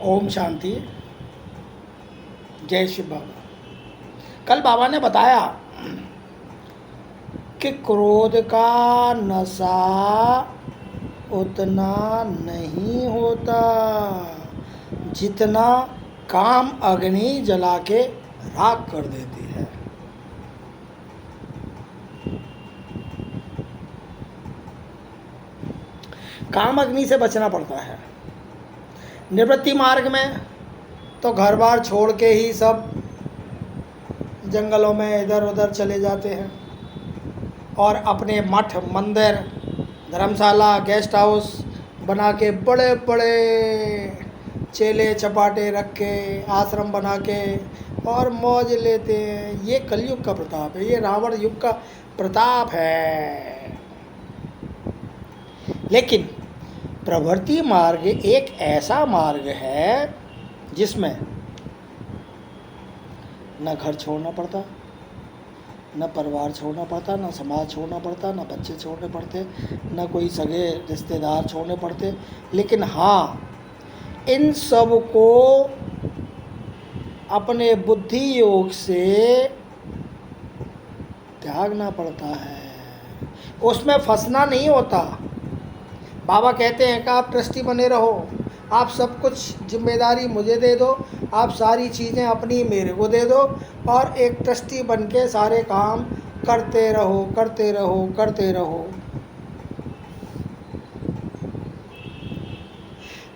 ओम शांति। जय शिव बाबा। कल बाबा ने बताया कि क्रोध का नशा उतना नहीं होता जितना काम अग्नि जला के राख कर देती है। काम अग्नि से बचना पड़ता है। निवृत्ति मार्ग में तो घर बार छोड़ के ही सब जंगलों में इधर उधर चले जाते हैं और अपने मठ मंदिर धर्मशाला गेस्ट हाउस बना के बड़े बड़े चेले चपाटे रख के आश्रम बना के और मौज लेते हैं। ये कलयुग का प्रताप है, ये रावण युग का प्रताप है। लेकिन प्रवृत्ति मार्ग एक ऐसा मार्ग है जिसमें न घर छोड़ना पड़ता, न परिवार छोड़ना पड़ता, न समाज छोड़ना पड़ता, न बच्चे छोड़ने पड़ते, न कोई सगे रिश्तेदार छोड़ने पड़ते। लेकिन हाँ, इन सब को अपने बुद्धि योग से त्यागना पड़ता है, उसमें फंसना नहीं होता। बाबा कहते हैं कि आप ट्रस्टी बने रहो, आप सब कुछ जिम्मेदारी मुझे दे दो, आप सारी चीज़ें अपनी मेरे को दे दो और एक ट्रस्टी बन के सारे काम करते रहो करते रहो करते रहो।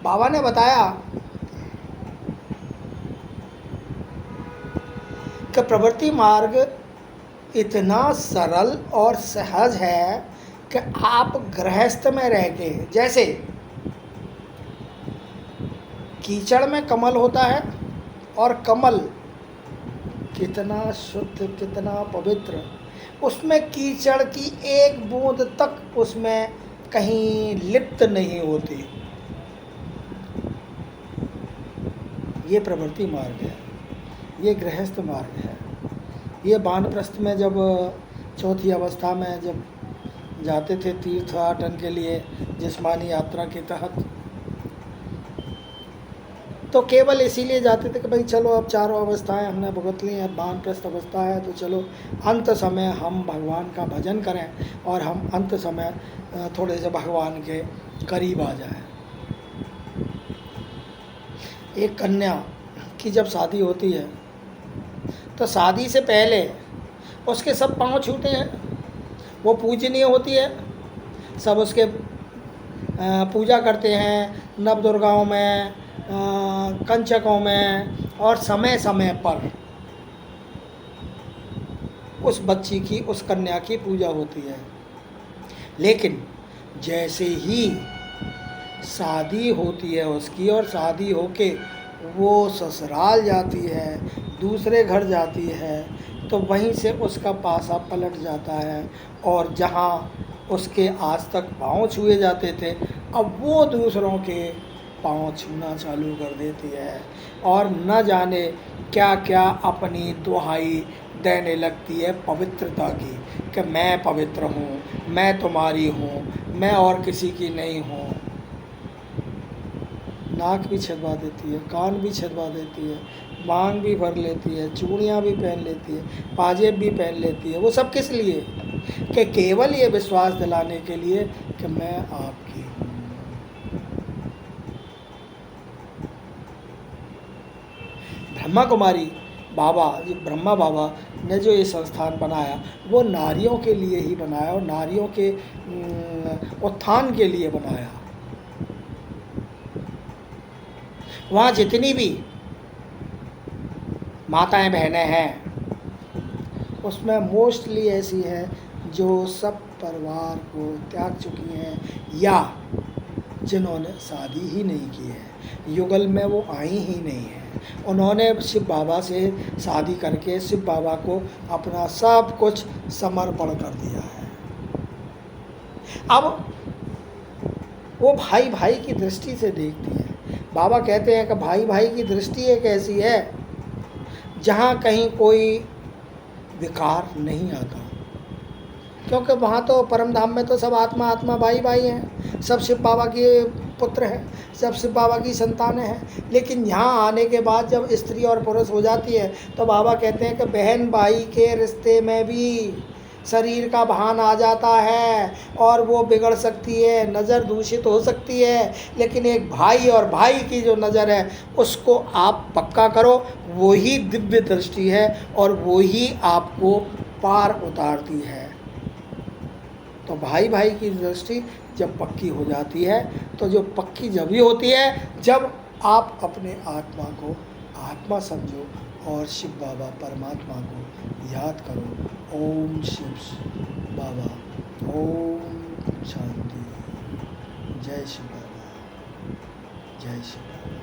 बाबा ने बताया कि प्रवृत्ति मार्ग इतना सरल और सहज है कि आप गृहस्थ में रह के, जैसे कीचड़ में कमल होता है और कमल कितना शुद्ध कितना पवित्र, उसमें कीचड़ की एक बूंद तक उसमें कहीं लिप्त नहीं होती। ये प्रवृत्ति मार्ग है, ये गृहस्थ मार्ग है। ये वानप्रस्थ में जब चौथी अवस्था में जब जाते थे तीर्थाटन के लिए जिस्मानी यात्रा के तहत, तो केवल इसीलिए जाते थे कि भाई चलो अब चारों अवस्थाएं हमने भुगत ली हैं, वानप्रस्थ अवस्था है तो चलो अंत समय हम भगवान का भजन करें और हम अंत समय थोड़े से भगवान के करीब आ जाएं। एक कन्या की जब शादी होती है तो शादी से पहले उसके सब पांव छूटे हैं, वो पूजनीय होती है, सब उसके पूजा करते हैं नव दुर्गाओं में, कंचकों में, और समय समय पर उस बच्ची की उस कन्या की पूजा होती है। लेकिन जैसे ही शादी होती है उसकी और शादी होके वो ससुराल जाती है, दूसरे घर जाती है, तो वहीं से उसका पासा पलट जाता है और जहाँ उसके आज तक पाँव छुए जाते थे अब वो दूसरों के पाँव छूना चालू कर देती है और न जाने क्या क्या अपनी दुहाई देने लगती है पवित्रता की कि मैं पवित्र हूँ, मैं तुम्हारी हूँ, मैं और किसी की नहीं हूँ। नाक भी छिदवा देती है, कान भी छिदवा देती है, मांग भी भर लेती है, चूड़ियाँ भी पहन लेती है, पाजेब भी पहन लेती है। वो सब किस लिए? कि केवल ये विश्वास दिलाने के लिए कि मैं आपकी हूँ। ब्रह्मा कुमारी बाबा, ये ब्रह्मा बाबा ने जो ये संस्थान बनाया वो नारियों के लिए ही बनाया और नारियों के उत्थान के लिए बनाया। वहाँ जितनी भी माताएं बहनें हैं उसमें मोस्टली ऐसी हैं जो सब परिवार को त्याग चुकी हैं या जिन्होंने शादी ही नहीं की है, युगल में वो आई ही नहीं है। उन्होंने शिव बाबा से शादी करके शिव बाबा को अपना सब कुछ समर्पण कर दिया है। अब वो भाई भाई की दृष्टि से देखती है। बाबा कहते हैं कि भाई भाई की दृष्टि एक ऐसी है जहाँ कहीं कोई विकार नहीं आता, क्योंकि वहाँ तो परम धाम में तो सब आत्मा आत्मा भाई भाई हैं, सब शिव बाबा के पुत्र हैं, सब शिव बाबा की संतानें हैं। लेकिन यहाँ आने के बाद जब स्त्री और पुरुष हो जाती है तो बाबा कहते हैं कि बहन भाई के रिश्ते में भी शरीर का भान आ जाता है और वो बिगड़ सकती है, नज़र दूषित हो सकती है। लेकिन एक भाई और भाई की जो नज़र है उसको आप पक्का करो, वो ही दिव्य दृष्टि है और वो ही आपको पार उतारती है। तो भाई भाई की दृष्टि जब पक्की हो जाती है, तो जो पक्की जब ही होती है जब आप अपने आत्मा को आत्मा समझो और शिव बाबा परमात्मा को याद करो। ओम शिव बाबा, ओम शांति। जय शिव बाबा, जय शिव बाबा।